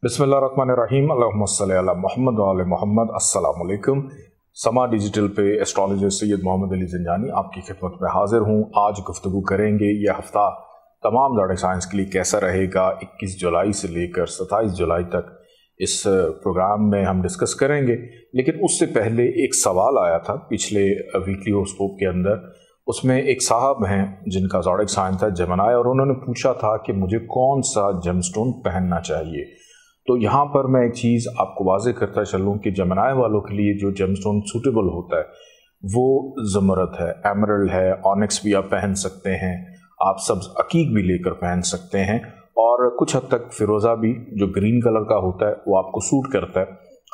बिस्मिल्लाहिर्रहमानिर्रहीम अल्लाहुम्मा सल्ली अला मोहम्मद व आले मोहम्मद। अस्सलाम वालेकुम। समा डिजिटल पे एस्ट्रोलॉजर सैयद मोहम्मद अली ज़ंजानी आपकी खिदमत में हाजिर हूँ। आज गुफ्तगू करेंगे ये हफ़्ता तमाम ज़ोडिएक साइंस के लिए कैसा रहेगा। 21 जुलाई से लेकर 27 जुलाई तक इस प्रोग्राम में हम डिस्कस करेंगे, लेकिन उससे पहले एक सवाल आया था पिछले वीकली हॉरोस्कोप के अंदर। उसमें एक साहब हैं जिनका ज़ोडिएक साइन था जेमिनी, और उन्होंने पूछा था कि मुझे कौन सा जेमस्टोन पहनना चाहिए। तो यहाँ पर मैं एक चीज़ आपको वाज़ेह करता चलूँ कि जेमिनी वालों के लिए जो जेमस्टोन सूटेबल होता है वो ज़मरद है, एमरल्ड है, ऑनिक्स भी आप पहन सकते हैं, आप सब्ज़ अकीक भी लेकर पहन सकते हैं, और कुछ हद तक फ़िरोज़ा भी जो ग्रीन कलर का होता है वो आपको सूट करता है,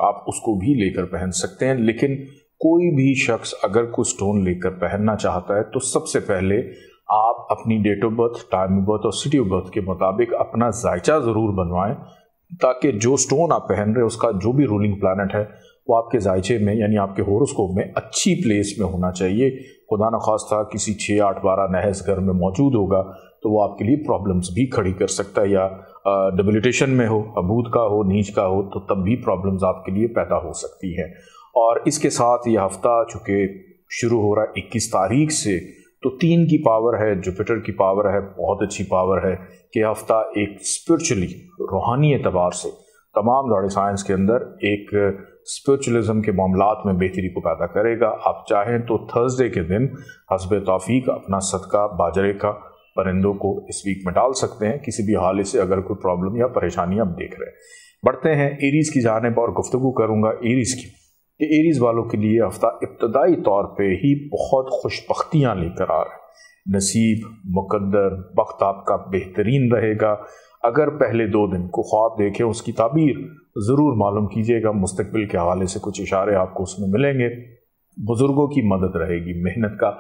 आप उसको भी लेकर पहन सकते हैं। लेकिन कोई भी शख्स अगर कोई स्टोन लेकर पहनना चाहता है तो सबसे पहले आप अपनी date of birth, time of birth और सिटी ऑफ बर्थ के मुताबिक अपना जायचा ज़रूर बनवाएं, ताकि जो स्टोन आप पहन रहे हैं उसका जो भी रूलिंग प्लैनेट है वो आपके जायचे में यानी आपके होरोस्कोप में अच्छी प्लेस में होना चाहिए। खुदा न खास्ता किसी 6, 8, 12 नहस घर में मौजूद होगा तो वो आपके लिए प्रॉब्लम्स भी खड़ी कर सकता है, या डिबिलिटेशन में हो, अबूद का हो, नीच का हो, तो तब भी प्रॉब्लम्स आपके लिए पैदा हो सकती हैं। और इसके साथ ये हफ़्ता चूँकि शुरू हो रहा है 21 तारीख से, तो 3 की पावर है, जुपिटर की पावर है, बहुत अच्छी पावर है कि हफ़्ता एक स्पिरिचुअली रूहानी एतबार से तमाम ज़ोडिएक साइंस के अंदर एक स्पिरिचुअलिज्म के मामलात में बेहतरी को पैदा करेगा। आप चाहें तो थर्सडे के दिन हस्ब तौफीक अपना सदका बाजरे का परिंदों को इस वीक में डाल सकते हैं, किसी भी हाल से अगर कोई प्रॉब्लम या परेशानी आप देख रहे हैं। बढ़ते हैं एरीज़ की जानिब और गुफ्तगू करूँगा एरीज़ की कि एरीज़ वालों के लिए हफ़्ता इब्तदाई तौर पे ही बहुत खुशबख्तियाँ लेकर आ रहा है। नसीब, मुकद्दर, वक्त आपका बेहतरीन रहेगा। अगर पहले 2 दिन को ख्वाब देखें उसकी ताबीर ज़रूर मालूम कीजिएगा, मुस्तकबिल के हवाले से कुछ इशारे आपको उसमें मिलेंगे। बुज़ुर्गों की मदद रहेगी, मेहनत का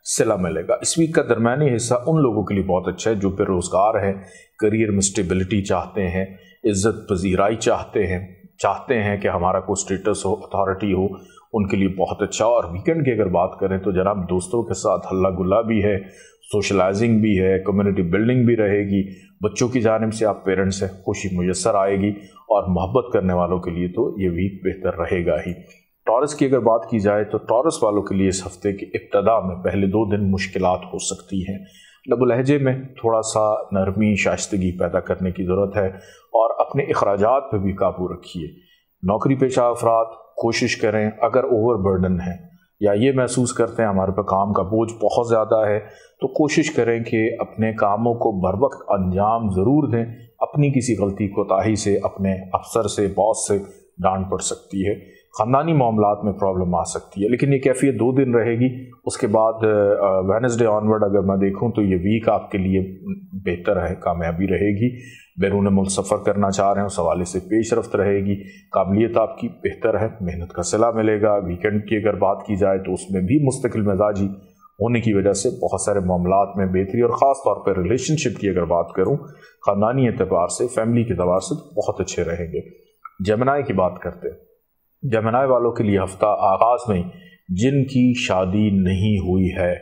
सिला मिलेगा। इस वीक का दरमियानी हिस्सा उन लोगों के लिए बहुत अच्छा है जो बेरोज़गार हैं, करियर में स्टेबिलिटी चाहते हैं, इज़्ज़त पजीराई चाहते हैं कि हमारा कोई स्टेटस हो, अथॉरिटी हो, उनके लिए बहुत अच्छा। और वीकेंड की अगर बात करें तो जनाब दोस्तों के साथ हल्ला गुल्ला भी है, सोशलाइजिंग भी है, कम्युनिटी बिल्डिंग भी रहेगी। बच्चों की जानिब से आप पेरेंट्स से खुशी मुयस्सर आएगी, और मोहब्बत करने वालों के लिए तो ये वीक बेहतर रहेगा ही। टॉरस की अगर बात की जाए तो टॉरस वालों के लिए इस हफ्ते की इब्तदा में पहले 2 दिन मुश्किलात हो सकती हैं। लबो लहजे में थोड़ा सा नरमी, शाइस्तगी पैदा करने की ज़रूरत है, और अपने अखराजात पर भी काबू रखिए। नौकरी पेशा अफराद कोशिश करें, अगर ओवरबर्डन है या ये महसूस करते हैं हमारे पर काम का बोझ बहुत ज़्यादा है, तो कोशिश करें कि अपने कामों को बर वक्त अंजाम ज़रूर दें। अपनी किसी गलती कोताही से अपने अफसर से, बॉस से डांट पड़ सकती है, ख़ानदानी मामलात में प्रॉब्लम आ सकती है, लेकिन ये कैफियत 2 दिन रहेगी। उसके बाद वेडनेसडे ऑनवर्ड अगर मैं देखूं तो ये वीक आपके लिए बेहतर है, कामयाबी रहेगी। बैरून मुल्क सफ़र करना चाह रहे हैं उस हवाले से पेशरफ्त रहेगी, काबिलियत आपकी बेहतर है, मेहनत का सिला मिलेगा। वीकेंड की अगर बात की जाए तो उसमें भी मुस्तकिल मिजाजी होने की वजह से बहुत सारे मामलात में बेहतरी, और ख़ास तौर पर रिलेशनशिप की अगर बात करूँ ख़ानदानी एतबार से, फैमिली के एतबार से तो बहुत अच्छे रहेंगे। जेमिनी की बात करते हैं, जेमिनी वालों के लिए हफ्ता आगाज़ में जिनकी शादी नहीं हुई है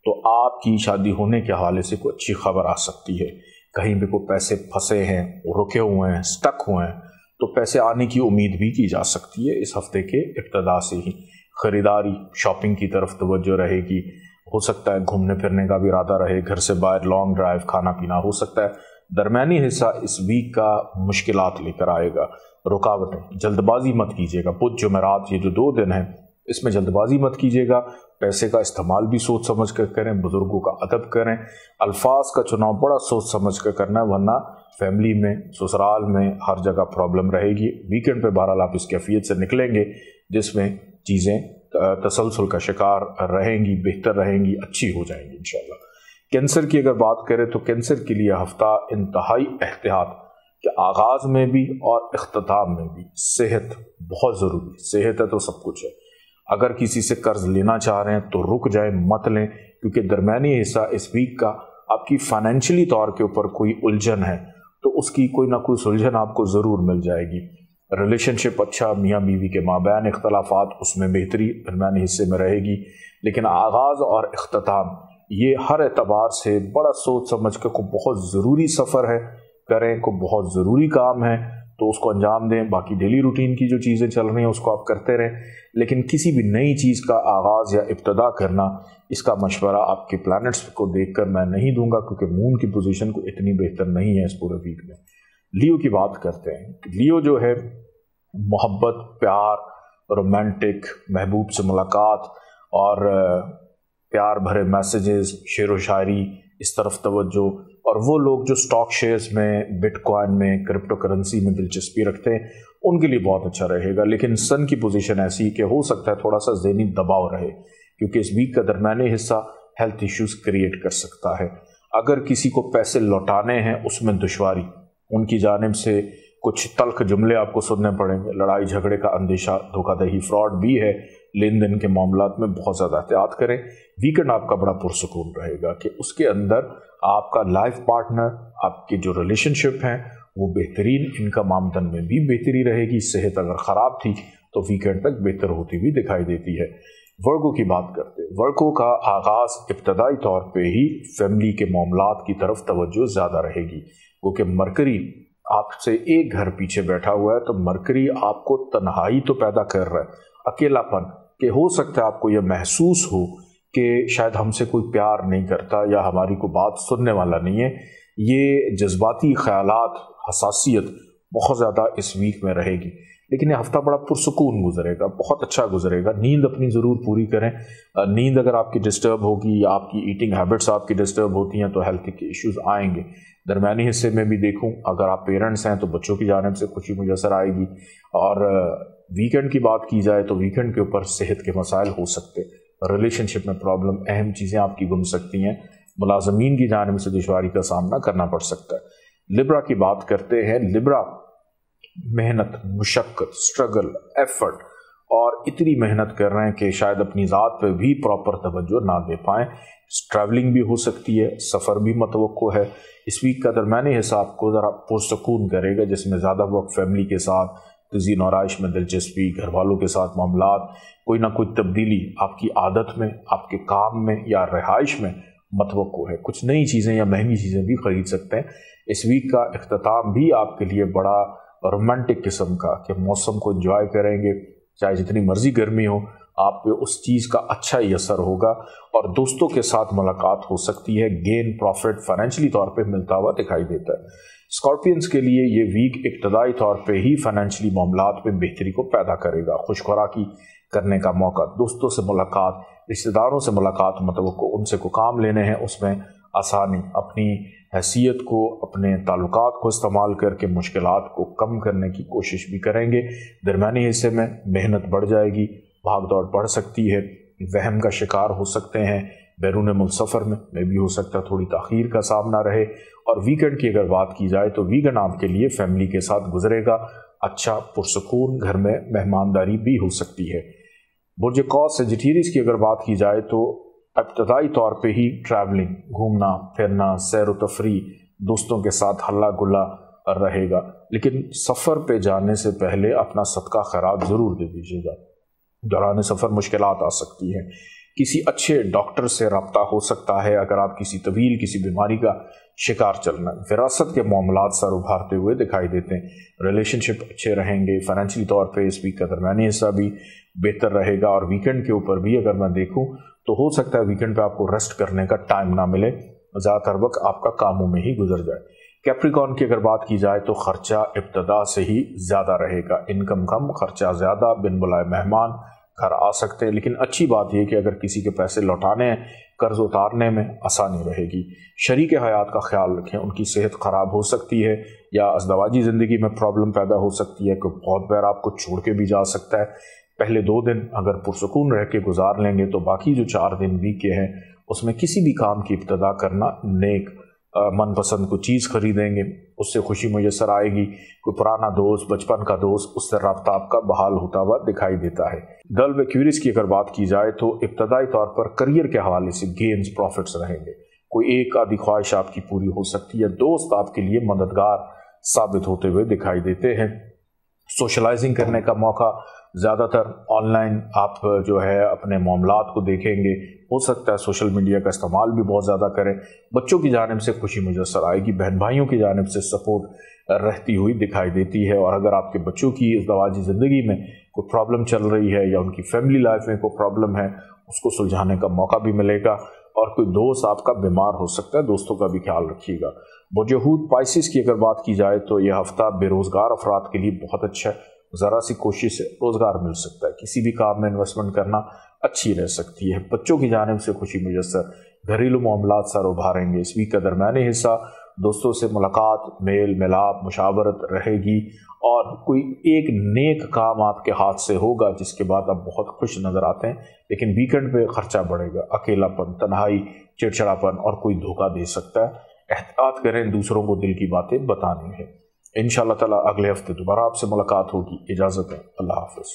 तो आपकी शादी होने के हवाले से कोई अच्छी खबर आ सकती है। कहीं भी कोई पैसे फंसे हैं, रुके हुए हैं, स्टक हुए हैं, तो पैसे आने की उम्मीद भी की जा सकती है। इस हफ्ते के इब्तदा से ही ख़रीदारी, शॉपिंग की तरफ तवज्जो रहेगी। हो सकता है घूमने फिरने का भी इरादा रहे, घर से बाहर लॉन्ग ड्राइव, खाना पीना हो सकता है। दरमियानी हिस्सा इस वीक का मुश्किलात लेकर आएगा, रुकावटें। जल्दबाजी मत कीजिएगा, बुध जुमेरात ये जो 2 दिन हैं इसमें जल्दबाजी मत कीजिएगा। पैसे का इस्तेमाल भी सोच समझ कर करें, बुज़ुर्गों का अदब करें, अल्फाज का चुनाव बड़ा सोच समझ कर करना है, वरना फैमिली में, ससुराल में हर जगह प्रॉब्लम रहेगी। वीकेंड पे बहरहाल आप इस कैफियत से निकलेंगे जिसमें चीज़ें तसलसल का शिकार रहेंगी, बेहतर रहेंगी, अच्छी हो जाएंगी इंशाल्लाह। कैंसर की अगर बात करें तो कैंसर के लिए हफ्ता इंतहाई एहतियात के आगाज़ में भी और इख्तिताम में भी। सेहत बहुत ज़रूरी, सेहत है तो सब कुछ है। अगर किसी से कर्ज लेना चाह रहे हैं तो रुक जाए, मत लें, क्योंकि दरमियानी हिस्सा इस वीक का आपकी फाइनेंशियली तौर के ऊपर कोई उलझन है तो उसकी कोई ना कोई सुलझन आपको ज़रूर मिल जाएगी। रिलेशनशिप अच्छा, मियाँ बीवी के माबैन इख्तलाफात, उसमें बेहतरी दरमियानी हिस्से में रहेगी। लेकिन आगाज़ और इख्तिताम ये हर एतबार से बड़ा सोच समझ कर को बहुत ज़रूरी सफ़र है, करें को बहुत ज़रूरी काम है, तो उसको अंजाम दें, बाकी डेली रूटीन की जो चीज़ें चल रही हैं उसको आप करते रहें, लेकिन किसी भी नई चीज़ का आगाज़ या इब्तदा करना, इसका मशवरा आपके प्लैनेट्स को देखकर मैं नहीं दूंगा, क्योंकि मून की पोजीशन को इतनी बेहतर नहीं है इस पूरे वीक में। लियो की बात करते हैं। लियो जो है मोहब्बत, प्यार, रोमांटिक, महबूब से मुलाकात और प्यार भरे मैसेजेस, शेर व शायरी, इस तरफ तवज्जो, और वो लोग जो स्टॉक शेयर्स में, बिटकॉइन में, क्रिप्टो करेंसी में दिलचस्पी रखते हैं उनके लिए बहुत अच्छा रहेगा। लेकिन सन की पोजीशन ऐसी कि हो सकता है थोड़ा सा ज़हनी दबाव रहे, क्योंकि इस वीक का दरमियानी हिस्सा हेल्थ इश्यूज क्रिएट कर सकता है। अगर किसी को पैसे लौटाने हैं उसमें दुश्वारी, उनकी जानिब से कुछ तल्ख जुमले आपको सुनने पड़ेंगे, लड़ाई झगड़े का अंदेशा, धोखाधड़ी, फ्रॉड भी है। लेन देन के मामलात में बहुत ज़्यादा एहतियात करें। वीकेंड आपका बड़ा पुरसुकून रहेगा कि उसके अंदर आपका लाइफ पार्टनर, आपके जो रिलेशनशिप हैं वो बेहतरीन, इनकम आमदन में भी बेहतरी रहेगी। सेहत अगर ख़राब थी तो वीकेंड तक बेहतर होती हुई दिखाई देती है। वर्गो की बात करते हैं। वर्गो का आगाज़ इब्तदाई तौर पे ही फैमिली के मामलात की तरफ तवज्जो ज़्यादा रहेगी, क्योंकि मरकरी आपसे एक घर पीछे बैठा हुआ है, तो मरकरी आपको तन्हाई तो पैदा कर रहा है, अकेलापन, कि हो सकता है आपको यह महसूस हो कि शायद हमसे कोई प्यार नहीं करता या हमारी कोई बात सुनने वाला नहीं है। ये जज्बाती ख्यालात, हसासियत बहुत ज़्यादा इस वीक में रहेगी, लेकिन ये हफ्ता बड़ा पुरसुकून गुजरेगा, बहुत अच्छा गुजरेगा। नींद अपनी ज़रूर पूरी करें। नींद अगर आपकी डिस्टर्ब होगी या आपकी ईटिंग हैबिट्स आपकी डिस्टर्ब होती हैं तो हेल्थ के इश्यूज आएंगे। दरमियानी हिस्से में भी देखूं, अगर आप पेरेंट्स हैं तो बच्चों की जानिब से खुशी मुयसर आएगी। और वीकेंड की बात की जाए तो वीकेंड के ऊपर सेहत के मसाइल हो सकते, रिलेशनशिप में प्रॉब्लम, अहम चीज़ें आपकी गुम सकती हैं, मुलाजमीन की जानिब से दुश्वारी का सामना करना पड़ सकता है। लिब्रा की बात करते हैं। लिब्रा मेहनत, मुशक्क़त, स्ट्रगल, एफर्ट, और इतनी मेहनत कर रहे हैं कि शायद अपनी ज़ात पे भी प्रॉपर तवज्जो ना दे पाएँ। ट्रैवलिंग भी हो सकती है, सफ़र भी मतवक्को है। इस वीक का दरमियानी हिस्सा आपको ज़रा पुरसकून करेगा, जिसमें ज़्यादा वक्त फैमिली के साथ, तज़ीन और आइश में दिलचस्पी, घर वालों के साथ मामलात, कोई ना कोई तब्दीली आपकी आदत में, आपके काम में या रहाइश में मतवक्को है। कुछ नई चीज़ें या महंगी चीज़ें भी ख़रीद सकते हैं। इस वीक का इख्तिताम भी आपके लिए बड़ा रोमांटिक किस्म का, कि मौसम को एंजॉय करेंगे, चाहे जितनी मर्जी गर्मी हो, आप पे उस चीज़ का अच्छा ही असर होगा। और दोस्तों के साथ मुलाकात हो सकती है, गेन, प्रॉफिट फाइनेंशियली तौर पे मिलता हुआ दिखाई देता है। स्कॉर्पियंस के लिए ये वीक इब्तदाई तौर पे ही फाइनेंशियली मामलात में बेहतरी को पैदा करेगा। खुशखुराकी करने का मौका, दोस्तों से मुलाकात, रिश्तेदारों से मुलाकात, मतलब को उनसे को काम लेने हैं उसमें आसानी, अपनी हैसियत को, अपने ताल्लुकात को इस्तेमाल करके मुश्किलात को कम करने की कोशिश भी करेंगे। दरमियानी हिस्से में मेहनत बढ़ जाएगी, भाग दौड़ बढ़ सकती है, वहम का शिकार हो सकते हैं, बैरून मुल्क सफ़र में भी हो सकता है थोड़ी ताख़ीर का सामना रहे। और वीकेंड की अगर बात की जाए तो वीकेंड आपके लिए फैमिली के साथ गुजरेगा, अच्छा पुरसुकून, घर में मेहमानदारी भी हो सकती है। बुर्ज कौस सेजिटेरियस की अगर बात की जाए तो इब्तदाई तौर पे ही ट्रैवलिंग, घूमना फिरना, सैर व तफरी, दोस्तों के साथ हल्ला गुल्ला रहेगा, लेकिन सफ़र पे जाने से पहले अपना सदका खैरात ज़रूर दे दीजिएगा। दौरान सफ़र मुश्किलात आ सकती हैं। किसी अच्छे डॉक्टर से रब्ता हो सकता है अगर आप किसी तवील किसी बीमारी का शिकार चलना। विरासत के मामलात सर उभारते हुए दिखाई देते हैं। रिलेशनशिप अच्छे रहेंगे। फाइनेंशियली तौर पे इस वीक का दरमियानी हिस्सा भी बेहतर रहेगा। और वीकेंड के ऊपर भी अगर मैं देखूं तो हो सकता है वीकेंड पे आपको रेस्ट करने का टाइम ना मिले, ज़्यादातर वक्त आपका कामों में ही गुजर जाए। कैप्रिकॉर्न की अगर बात की जाए तो खर्चा इब्तदा से ही ज़्यादा रहेगा, इनकम कम, खर्चा ज़्यादा, बिन बुलाए मेहमान घर आ सकते हैं। लेकिन अच्छी बात यह कि अगर किसी के पैसे लौटाने हैं, कर्ज उतारने में आसानी रहेगी। शरीक हयात का ख्याल रखें, उनकी सेहत ख़राब हो सकती है या अज़दवाजी ज़िंदगी में प्रॉब्लम पैदा हो सकती है, कोई बहुत बार आपको छोड़ के भी जा सकता है। पहले 2 दिन अगर पुरसुकून रह के गुजार लेंगे तो बाकी जो 4 दिन वीक के हैं उसमें किसी भी काम की इब्तदा करना नेक, मनपसंद को चीज़ खरीदेंगे, उससे खुशी मुयसर आएगी। कोई पुराना दोस्त, बचपन का दोस्त, उससे रब्ता आपका बहाल होता हुआ दिखाई देता है। गर्ल एक्यूरिस की अगर बात की जाए तो इब्तदाई तौर पर करियर के हवाले से गेंस, प्रॉफिट्स रहेंगे। कोई एक आधी ख्वाहिश आपकी पूरी हो सकती है। दोस्त आपके लिए मददगार साबित होते हुए दिखाई देते हैं। सोशलाइजिंग करने का मौका, زیادہ تر آن لائن آپ جو ہے اپنے معاملات کو دیکھیں گے، ہو سکتا ہے سوشل میڈیا کا استعمال بھی بہت زیادہ کریں۔ بچوں کی جانب سے خوشی میسر آئے گی، بہن بھائیوں کی جانب سے سپورٹ رہتی ہوئی دکھائی دیتی ہے، اور اگر آپ کے بچوں کی ازدواجی زندگی میں کوئی پرابلم چل رہی ہے یا ان کی فیملی لائف میں کوئی پرابلم ہے، اس کو سلجھانے کا موقع بھی ملے گا۔ اور کوئی دوست آپ کا بیمار ہو سکتا ہے، دوستوں کا بھی خیال رکھیے گا۔ بجہود پائسس کی اگر بات کی جائے تو یہ ہفتہ بے روزگار افراد کے لیے بہت اچھا ہے، ذرا سی کوشش سے روزگار مل سکتا ہے، کسی بھی کام میں انویسٹمنٹ کرنا اچھی رہ سکتی ہے۔ بچوں کی جانب سے خوشی میسر، گھریلو معاملات سر ابھاریں گے۔ اس ویک کا درمیانی حصہ دوستوں سے ملاقات، میل ملاپ، مشاورت رہے گی، اور کوئی ایک نیک کام آپ کے ہاتھ سے ہوگا جس کے بعد آپ بہت خوش نظر آتے ہیں، لیکن ویکنڈ پہ خرچہ بڑھے گا، اکیلا پن، تنہائی، چڑچڑاپن اور کوئی دھوکہ دے سکتا ہے۔ احتیاط کریں، دوسروں کو دل کی باتیں بتانی ہے۔ انشاءاللہ تعالی اگلے ہفتے دوبارہ آپ سے ملاقات ہوگی۔ اجازت ہے، اللہ حافظ۔